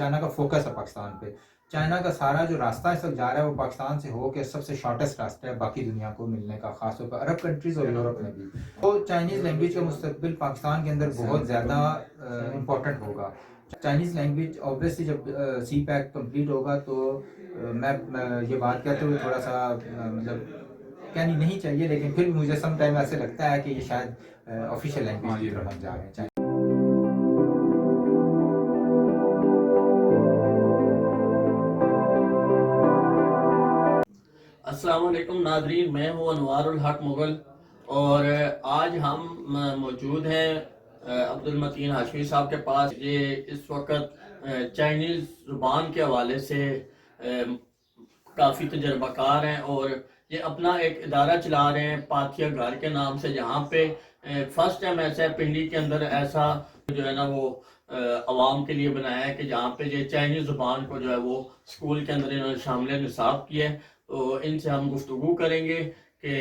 China کا focus ہے پاکستان پہ. چائنا کا سارا جو راستہ اس وقت جا رہا ہے وہ پاکستان سے ہو کے سب سے شارٹیسٹ راستہ ہے باقی دنیا کو ملنے کا, خاص طور پر عرب کنٹریز اور یورپ میں بھی. تو چائنیز لینگویج کا مستقبل پاکستان کے اندر بہت زیادہ امپورٹنٹ ہوگا. چائنیز لینگویج اوبویسلی جب سی پیک کمپلیٹ ہوگا تو میں یہ بات کہتے ہوئے تھوڑا سا مطلب کہنی نہیں چاہیے, لیکن پھر بھی مجھے سم ٹائم ایسے لگتا ہے کہ یہ شاید آفیشیل لینگویج کی طرف ہم جا رہے ہیں. السلام علیکم ناظرین, میں ہوں انوار الحق مغل اور آج ہم موجود ہیں عبد المتین ہاشمی صاحب کے پاس. یہ اس وقت چائنیز زبان کے حوالے سے کافی تجربہ کار ہیں اور یہ اپنا ایک ادارہ چلا رہے ہیں پاتھیا گھر کے نام سے, جہاں پہ فرسٹ ٹائم ایسا ہے پنڈی کے اندر ایسا جو ہے نا وہ عوام کے لیے بنایا ہے کہ جہاں پہ یہ چائنیز زبان کو جو ہے وہ اسکول کے اندر انہوں نے شامل نصاب کیا ہے. تو ان سے ہم گفتگو کریں گے کہ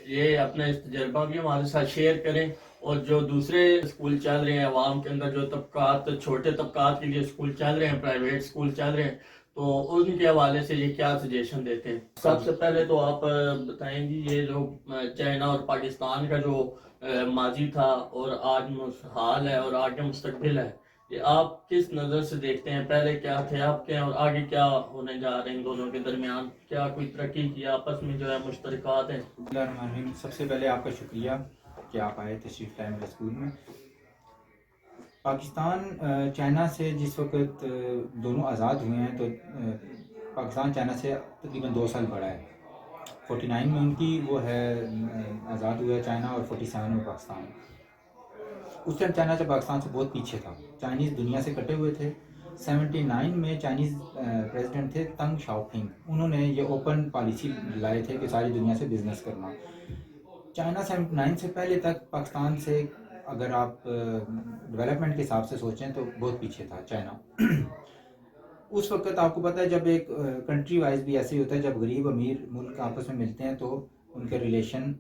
یہ اپنا اس تجربہ بھی ہمارے ساتھ شیئر کریں, اور جو دوسرے اسکول چل رہے ہیں عوام کے اندر, جو طبقات چھوٹے طبقات کے لیے اسکول چل رہے ہیں, پرائیویٹ اسکول چل رہے ہیں, تو ان کے حوالے سے یہ کیا سجیشن دیتے ہیں. سب سے پہلے تو آپ بتائیں گی یہ جو چائنا اور پاکستان کا جو ماضی تھا اور آج حال ہے اور آگے مستقبل ہے, یہ آپ کس نظر سے دیکھتے ہیں؟ پہلے کیا تھے, آپ کیا, اور آگے کیا ہونے جا رہے ہیں ان دونوں کے درمیان؟ کیا کوئی ترقی کی آپس میں جو ہے مشترکات ہیں؟ سب سے پہلے آپ کا شکریہ کہ آپ آئے تشریف لائے میرے اسکول میں. پاکستان چائنا سے جس وقت دونوں آزاد ہوئے ہیں تو پاکستان چائنا سے تقریباً 2 سال بڑا ہے. 49 میں ان کی وہ ہے آزاد ہوا ہے چائنا, اور 47 میں پاکستان. اس ٹائم چائنا سے پاکستان سے بہت پیچھے تھا, چائنیز دنیا سے کٹے ہوئے تھے. 79 میں چائنیز پریزیڈنٹ تھے تنگ شاؤ پنگ, انہوں نے یہ اوپن پالیسی لائے تھے کہ ساری دنیا سے بزنس کرنا. چائنا 79 سے پہلے تک پاکستان سے اگر آپ ڈیولپمنٹ کے حساب سے سوچیں تو بہت پیچھے تھا چائنا. اس وقت آپ کو پتہ ہے جب ایک کنٹری وائز بھی ایسے ہی ہوتا ہے, جب غریب امیر ملک آپس میں ملتے ہیں تو ان کے ریلیشن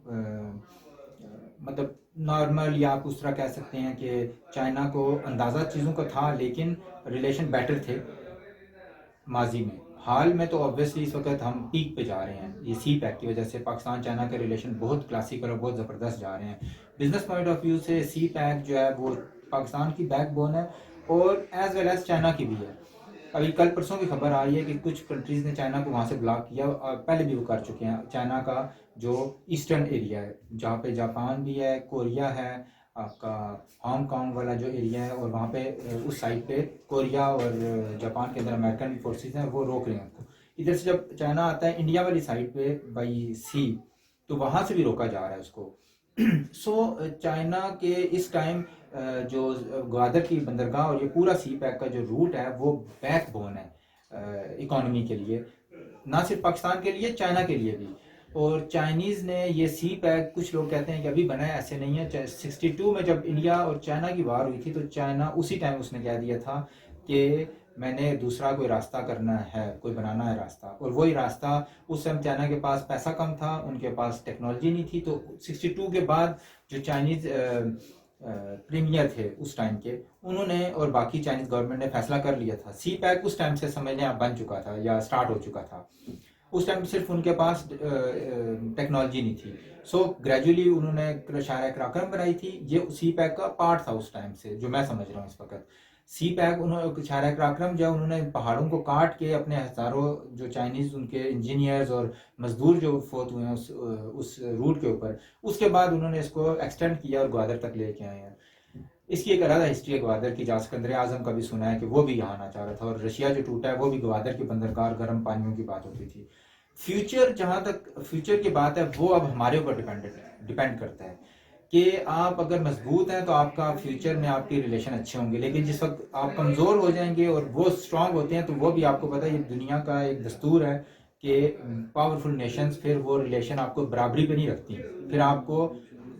مطلب نارمل, یا آپ اس طرح کہہ سکتے ہیں کہ چائنا کو اندازہ چیزوں کا تھا لیکن ریلیشن بیٹر تھے ماضی میں. حال میں تو آبویسلی اس وقت ہم پیک پہ جا رہے ہیں, یہ سی پیک کی وجہ سے پاکستان چائنا کے ریلیشن بہت کلاسیکل اور بہت زبردست جا رہے ہیں. بزنس پوائنٹ آف ویو سے سی پیک جو ہے وہ پاکستان کی بیک بون ہے اور ایز ویل ایز چائنا کی بھی ہے. ابھی کل پرسوں کی خبر آئی ہے کہ کچھ کنٹریز نے چائنا کو وہاں سے بلاک کیا, پہلے بھی وہ کر چکے ہیں. چائنا کا جو ایسٹرن ایریا ہے جہاں پہ جاپان بھی ہے, کوریا ہے, آپ کا ہانگ کانگ والا جو ایریا ہے, اور وہاں پہ اس سائڈ پہ کوریا اور جاپان کے اندر امریکن فورسز ہیں, وہ روک رہے ہیں ان کو. ادھر سے جب چائنا آتا ہے انڈیا والی سائڈ پہ بائی سی, تو وہاں سے بھی روکا جا رہا ہے اس کو. سو چائنا کے اس ٹائم جو گوادر کی بندرگاہ اور یہ پورا سی پیک کا جو روٹ ہے وہ بیک بون ہے اکانومی کے لیے, نہ صرف پاکستان کے لیے, چائنا کے لیے بھی. اور چائنیز نے یہ سی پیک, کچھ لوگ کہتے ہیں کہ ابھی بنا ہے, ایسے نہیں ہے. 62 میں جب انڈیا اور چائنا کی وار ہوئی تھی تو چائنا اسی ٹائم اس نے کہہ دیا تھا کہ میں نے دوسرا کوئی راستہ کرنا ہے, کوئی بنانا ہے راستہ, اور وہی راستہ اس ٹائم چائنا کے پاس پیسہ کم تھا, ان کے پاس ٹیکنالوجی نہیں تھی. تو 62 کے بعد جو چائنیز پریمیئر تھے اس ٹائم کے, انہوں نے اور باقی چائنیز گورنمنٹ نے فیصلہ کر لیا تھا. سی پیک اس ٹائم سے سمجھنے آپ بن چکا تھا یا سٹارٹ ہو چکا تھا. اس ٹائم صرف ان کے پاس ٹیکنالوجی نہیں تھی. سو گریجولی انہوں نے شاہراہ قراقرم بنائی تھی, یہ سی پیک کا پارٹ تھا اس ٹائم سے, جو میں سمجھ رہا ہوں اس وقت. سی پیک انہوں شاہراہ قراقرم جو انہوں نے پہاڑوں کو کاٹ کے اپنے ہزاروں جو چائنیز ان کے انجینئرز اور مزدور جو فوت ہوئے ہیں اس روٹ کے اوپر, اس کے بعد انہوں نے اس کو ایکسٹینڈ کیا اور گوادر تک لے کے آئے ہیں. اس کی ایک علیحدہ ہسٹری ہے گوادر کی, جہاں سکندر اعظم کا بھی سنا ہے کہ وہ بھی یہاں آنا چاہ رہا تھا, اور رشیا جو ٹوٹا ہے وہ بھی گوادر کی بندرگاہ گرم پانیوں کی بات ہوتی تھی. فیوچر, جہاں تک فیوچر کی بات ہے, وہ اب ہمارے اوپر ڈیپینڈ کرتا ہے کہ آپ اگر مضبوط ہیں تو آپ کا فیوچر میں آپ کے ریلیشن اچھے ہوں گے, لیکن جس وقت آپ کمزور ہو جائیں گے اور وہ اسٹرانگ ہوتے ہیں تو وہ بھی آپ کو پتہ ہے یہ دنیا کا ایک دستور ہے کہ پاورفل نیشنز پھر وہ ریلیشن آپ کو برابری پہ نہیں رکھتی. پھر آپ کو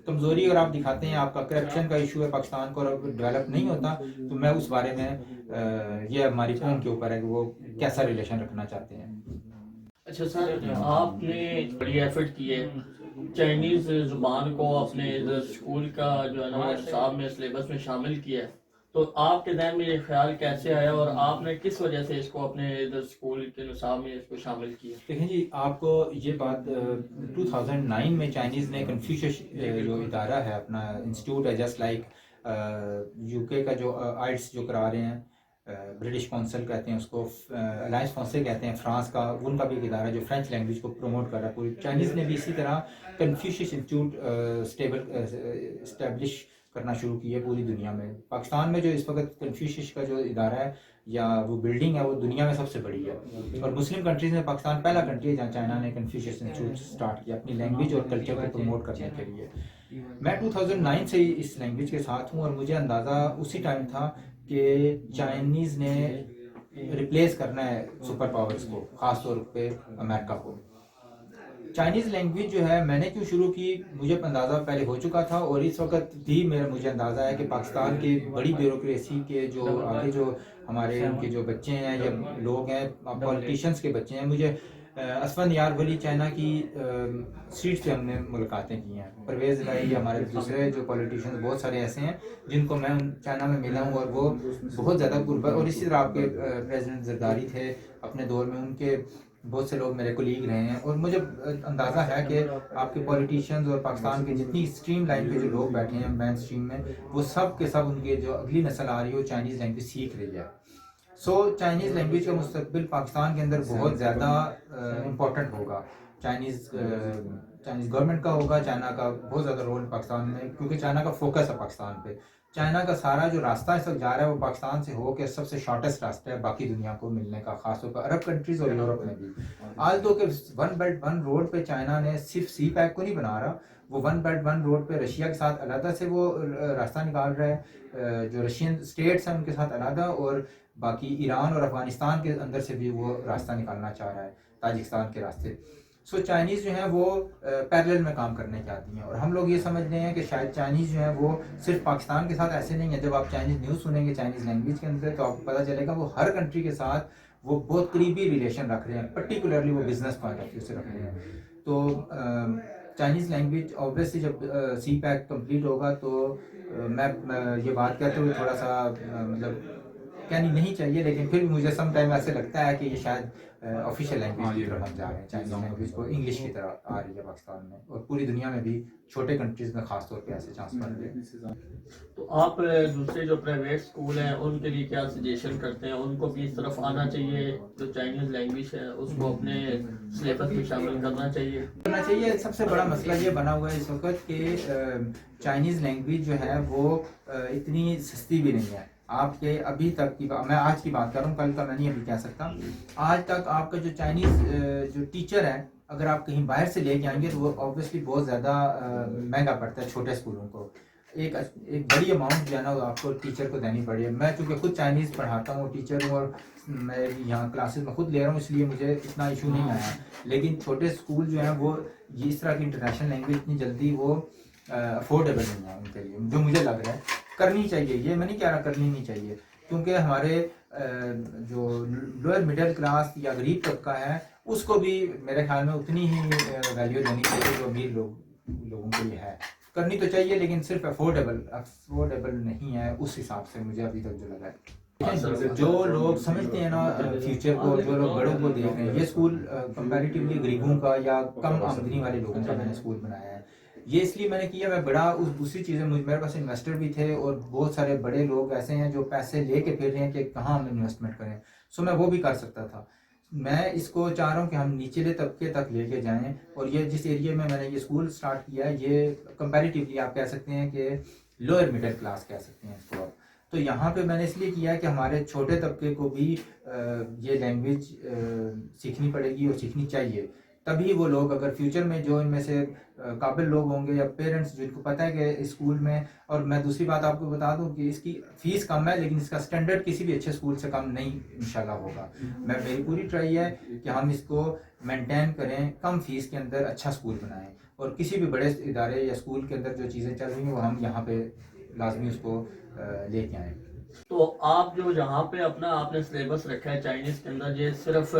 کمزوری اگر آپ دکھاتے ہیں, آپ کا کرپشن کا ایشو ہے پاکستان کو, اور ڈیولپ نہیں ہوتا, تو میں اس بارے میں یہ ہماری قوم کے اوپر ہے کہ وہ کیسا ریلیشن رکھنا چاہتے ہیں. اچھا سر, آپ نے بڑی ایفرٹ کی ہے چائنیز زبان کو اپنے اسکول کا جو ہے نا نصاب میں سلیبس میں شامل کیا ہے, تو آپ کے ذہن میں یہ خیال کیسے آیا اور آپ نے کس وجہ سے اس کو اپنے ادھر اسکول کے نصاب میں اس کو شامل کیا؟ دیکھیں جی، آپ کو یہ بات 2009 میں چائنیز نے کنفیوشس جو ادارہ ہے اپنا انسٹیٹیوٹ ہے، جسٹ لائک یو کے کا جو آئٹس جو کرا رہے ہیں، برٹش کونسل کہتے ہیں اس کو، الائنس فرانسے کہتے ہیں فرانس کا، ان کا بھی ایک ادارہ جو فرینچ لینگویج کو پروموٹ کر رہا ہے پوری، چائنیز نے بھی اسی طرح کنفیوشس انسٹیٹیوٹ اسٹیبلش کرنا شروع کی ہے پوری دنیا میں۔ پاکستان میں جو اس وقت کنفیوشس کا جو ادارہ ہے یا وہ بلڈنگ ہے، وہ دنیا میں سب سے بڑی ہے، اور مسلم کنٹریز میں پاکستان پہلا کنٹری ہے جہاں چائنا نے کنفیوشس انسٹیٹیوٹ سٹارٹ کیا اپنی لینگویج اور کلچر کو پروموٹ کرنے کے لیے۔ میں 2009 سے ہی اس لینگویج کے ساتھ ہوں، اور مجھے اندازہ اسی ٹائم تھا کہ چائنیز نے ریپلیس کرنا ہے سپر پاورز کو، خاص طور پہ امریکہ کو۔ چائنیز لینگویج جو ہے میں نے کیوں شروع کی، مجھے اندازہ پہلے ہو چکا تھا، اور اس وقت بھی مجھے اندازہ ہے کہ پاکستان کی بڑی بیوروکریسی کے جو آگے جو ہمارے ان کے جو بچے ہیں یا لوگ ہیں، پولیٹیشینس کے بچے ہیں، مجھے اسفند یار ولی چائنا کی اسٹریٹ پہ ہم نے ملاقاتیں کی ہیں، پرویز بھائی، ہمارے دوسرے جو پولیٹیشینس بہت سارے ایسے ہیں جن کو میں چائنا میں ملا ہوں، اور وہ بہت زیادہ قربت، اور اسی طرح آپ کے پریزیڈنٹ زرداری تھے اپنے دور میں، ان کے بہت سے لوگ میرے کولیگ رہے ہیں، اور مجھے اندازہ ہے کہ آپ کے پولیٹیشینز اور پاکستان کے جتنی اسٹریم لائن پہ جو لوگ بیٹھے ہیں مین اسٹریم میں، وہ سب کے سب ان کے جو اگلی نسل آ رہی ہے وہ چائنیز لینگویج سیکھ رہی ہے۔ سو چائنیز لینگویج کا مستقبل پاکستان کے اندر بہت زیادہ امپورٹنٹ ہوگا، چائنیز گورنمنٹ کا ہوگا، چائنا کا بہت زیادہ رول پاکستان میں، کیونکہ چائنا کا فوکس ہے پاکستان پہ۔ چائنا کا سارا جو راستہ اس وقت جا رہا ہے وہ پاکستان سے ہو کے سب سے شارٹیسٹ راستہ ہے باقی دنیا کو ملنے کا، خاص طور پر عرب کنٹریز اور یورپ میں بھی۔ آج تو کہ ون بیلٹ ون روڈ پہ چائنا نے صرف سی پیک کو نہیں بنا رہا، وہ ون بیلٹ ون روڈ پہ رشیا کے ساتھ علیحدہ سے وہ راستہ نکال رہا ہے، جو رشین اسٹیٹس ہیں ان کے ساتھ علیحدہ، اور باقی ایران اور افغانستان کے اندر سے بھی وہ راستہ نکالنا چاہ رہا ہے، تاجکستان کے راستے۔ سو چائنیز جو ہیں وہ پیرلل میں کام کرنے کے آتی ہیں، اور ہم لوگ یہ سمجھ رہے ہیں کہ شاید چائنیز جو ہیں وہ صرف پاکستان کے ساتھ ایسے نہیں ہے۔ جب آپ چائنیز نیوز سنیں گے چائنیز لینگویج کے اندر تو آپ کو پتہ چلے گا وہ ہر کنٹری کے ساتھ وہ بہت قریبی ریلیشن رکھ رہے ہیں، پرٹیکولرلی وہ بزنس پوائنٹ آف ویو سے رکھ رہے ہیں۔ تو چائنیز لینگویج اوبویسلی جب سی پیک کمپلیٹ ہوگا تو میں یہ بات کہتے ہوئے تھوڑا سا مطلب کہنی نہیں چاہیے، لیکن پھر بھی مجھے سم ٹائم ایسے لگتا ہے کہ یہ شاید آفیشیل لینگویج کی طرف ہم جا رہے ہیں، چائنیز لینگویج کو انگلش کی طرح آ رہی ہے پاکستان میں، اور پوری دنیا میں بھی چھوٹے کنٹریز میں خاص طور پہ ایسے چانس بن رہے ہیں۔ تو آپ دوسرے جو پرائیویٹ اسکول ہیں ان کے لیے کیا سجیشن کرتے ہیں؟ ان کو بھی اس طرف آنا چاہیے، جو چائنیز لینگویج ہے اس کو اپنے سلیبس میں شامل کرنا چاہیے؟ سب سے بڑا مسئلہ یہ بنا ہوا ہے اس وقت کہ چائنیز لینگویج جو ہے وہ اتنی سستی بھی نہیں ہے۔ آپ کے ابھی تک کی میں آج کی بات کر رہا ہوں، کل کا میں نہیں ابھی کہہ سکتا، آج تک آپ کا جو چائنیز جو ٹیچر ہے اگر آپ کہیں باہر سے لے کے آئیں گے تو وہ اوبویسلی بہت زیادہ مہنگا پڑتا ہے چھوٹے اسکولوں کو، ایک بڑی اماؤنٹ جو ہے نا وہ آپ کو ٹیچر کو دینی پڑی ہے۔ میں چونکہ خود چائنیز پڑھاتا ہوں، ٹیچر ہوں، اور میں یہاں کلاسز میں خود لے رہا ہوں، اس لیے مجھے اتنا ایشو نہیں آیا، لیکن چھوٹے اسکول جو ہیں وہ اس طرح کی انٹرنیشنل لینگویج اتنی جلدی وہ افورڈیبل نہیں ہے ان کے لیے، جو مجھے لگ رہا ہے کرنی چاہیے، یہ میں نہیں کہہ رہا کرنی نہیں چاہیے، کیونکہ ہمارے جو لوئر مڈل کلاس یا غریب طبقہ ہے اس کو بھی میرے خیال میں اتنی ہی ویلیو دینی چاہیے جو امیر لوگوں کے لیے ہے۔ کرنی تو چاہیے لیکن صرف افورڈیبل نہیں ہے اس حساب سے مجھے ابھی تک جو لگا ہے۔ جو لوگ سمجھتے ہیں نا فیوچر کو، جو لوگ بڑوں کو دیکھ رہے ہیں، یہ اسکول کمپیریٹیولی غریبوں کا یا کم آمدنی والے لوگوں کا میں نے اسکول بنایا ہے۔ یہ اس لیے میں نے کیا، میں بڑا اس دوسری چیزیں میرے پاس انویسٹر بھی تھے اور بہت سارے بڑے لوگ ایسے ہیں جو پیسے لے کے پھر رہے ہیں کہ کہاں ہم انویسٹمنٹ کریں، سو میں وہ بھی کر سکتا تھا۔ میں اس کو چاہ رہا ہوں کہ ہم نچلے طبقے تک لے کے جائیں، اور یہ جس ایریے میں نے یہ اسکول سٹارٹ کیا ہے یہ کمپیریٹیولی آپ کہہ سکتے ہیں کہ لوئر مڈل کلاس کہہ سکتے ہیں اس کو آپ۔ تو یہاں پہ میں نے اس لیے کیا ہے کہ ہمارے چھوٹے طبقے کو بھی یہ لینگویج سیکھنی پڑے گی اور سیکھنی چاہیے، تبھی وہ لوگ اگر فیوچر میں جو ان میں سے قابل لوگ ہوں گے یا پیرنٹس جن کو پتہ ہے کہ اسکول میں، اور میں دوسری بات آپ کو بتا دوں کہ اس کی فیس کم ہے لیکن اس کا سٹینڈرڈ کسی بھی اچھے اسکول سے کم نہیں انشاءاللہ ہوگا۔ میری پوری ٹرائی ہے کہ ہم اس کو مینٹین کریں، کم فیس کے اندر اچھا اسکول بنائیں، اور کسی بھی بڑے ادارے یا اسکول کے اندر جو چیزیں چل رہی ہیں وہ ہم یہاں پہ لازمی اس کو لے کے آئیں۔ تو آپ جو یہاں پہ آپ نے سلیبس رکھا ہے چائنیز کے اندر، یہ صرف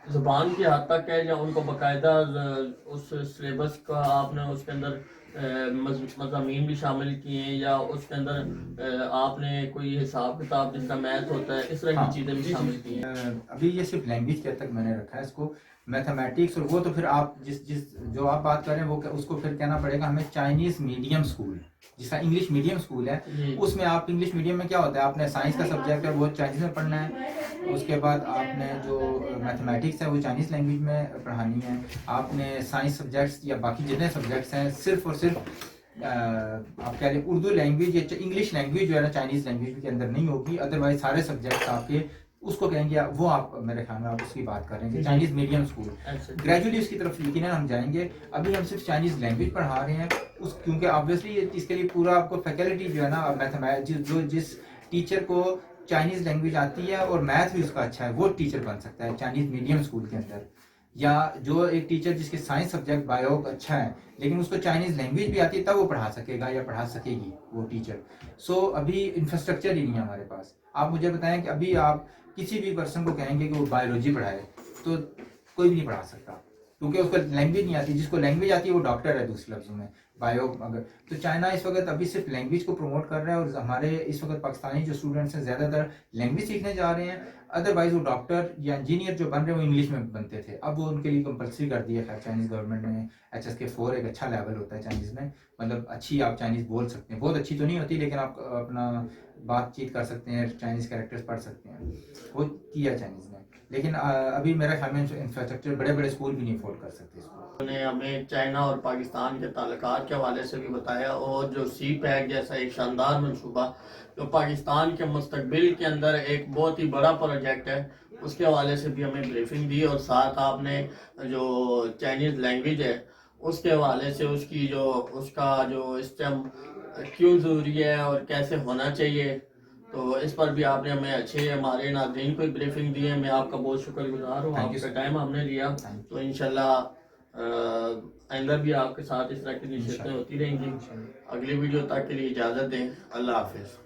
زبان کی حد تک ہے یا ان کو باقاعدہ اس سلیبس کا آپ نے اس کے اندر مضامین بھی شامل کیے ہیں یا اس کے اندر آپ نے کوئی حساب کتاب جس کا میتھ ہوتا ہے اس طرح کی چیزیں بھی شامل کی ہیں؟ ابھی یہ صرف لینگویج کے تک میں نے رکھا ہے اس کو. میتھمیٹکس اور وہ تو پھر آپ جس جو آپ بات کر رہے ہیں وہ اس کو پھر کہنا پڑے گا ہمیں چائنیز میڈیم اسکول, جس کا انگلش میڈیم اسکول ہے. اس میں آپ انگلش میڈیم میں کیا ہوتا ہے, آپ نے سائنس کا سبجیکٹ ہے وہ چائنیز میں پڑھنا ہے, اس کے بعد آپ نے جو میتھمیٹکس ہے وہ چائنیز لینگویج میں پڑھانی ہے, آپ نے سائنس سبجیکٹس یا باقی جتنے سبجیکٹس ہیں صرف اور صرف آپ کہہ رہے ہیں اردو لینگویج یا انگلش لینگویج جو ہے نا چائنیز لینگویج کے اندر نہیں ہوگی. ادروائز سارے سبجیکٹس آپ کے اس کو کہیں گے وہ آپ میرے خیال میں آپ اس کی بات کر رہے ہیں کہ چائنیز میڈیم اسکول. گریجولی اس کی طرف یقیناً ہم جائیں گے. ابھی ہم صرف چائنیز لینگویج پڑھا رہے ہیں اس کیونکہ آبویسلی اس کے لیے پورا آپ کو فیکلٹی جو ہے نا میتھمیٹکس جو جس ٹیچر کو چائنیز لینگویج آتی ہے اور میتھ بھی اس کا اچھا ہے وہ ٹیچر بن سکتا ہے چائنیز میڈیم اسکول کے اندر. یا جو ایک ٹیچر جس کے سائنس سبجیکٹ بایو اچھا ہے لیکن اس کو چائنیز لینگویج بھی آتی ہے تب وہ پڑھا سکے گا یا پڑھا سکے گی وہ ٹیچر. سو ابھی انفراسٹرکچر ہی نہیں ہے ہمارے پاس. آپ مجھے بتائیں کہ ابھی آپ کسی بھی پرسن کو کہیں گے کہ وہ بایولوجی پڑھائے تو کوئی بھی نہیں پڑھا سکتا کیونکہ اس کو لینگویج نہیں آتی. جس کو لینگویج آتی ہے وہ ڈاکٹر ہے دوسرے لفظوں میں بایو اگر. تو چائنا اس وقت ابھی صرف لینگویج کو پروموٹ کر رہا ہے اور ہمارے اس وقت پاکستانی جو اسٹوڈنٹس ہیں زیادہ تر لینگویج سیکھنے جا رہے ہیں. ادروائز وہ ڈاکٹر یا انجینئر جو بن رہے ہیں وہ انگلش میں بنتے تھے, اب وہ ان کے لیے کمپلسری کر دی ہے خیر چائنیز گورنمنٹ نے. HSK 4 ایک اچھا لیول ہوتا ہے چائنیز میں, مطلب اچھی آپ چائنیز بول سکتے ہیں, بہت اچھی تو نہیں ہوتی لیکن آپ اپنا بات چیت کر سکتے ہیں, چائنیز کریکٹرز پڑھ سکتے ہیں, وہ کیا چائنیز نے. لیکن ابھی میرا خیال میں انفراسٹرکچر بڑے بڑے اسکول بھی نہیں افورڈ کر سکتے اس کو. انہوں نے ہمیں چائنا اور پاکستان کے تعلقات کے حوالے سے بھی بتایا اور جو سی پیک جیسا ایک شاندار منصوبہ جو پاکستان کے مستقبل کے اندر ایک بہت ہی بڑا پروجیکٹ ہے اس کے حوالے سے بھی ہمیں بریفنگ دی. اور ساتھ آپ نے جو چائنیز لینگویج ہے اس کے حوالے سے اس کا جو اسٹیم کیوں ضروری ہے اور کیسے ہونا چاہیے تو اس پر بھی آپ نے ہمیں اچھے ہمارے ناظرین کو بریفنگ دی ہے. میں آپ کا بہت شکر گزار ہوں, آپ کا ٹائم ہم نے لیا. تو انشاءاللہ آئندہ بھی آپ کے ساتھ اس طرح کی نشستیں ہوتی رہیں گی. اگلی ویڈیو تک کے لیے اجازت دیں. اللہ حافظ.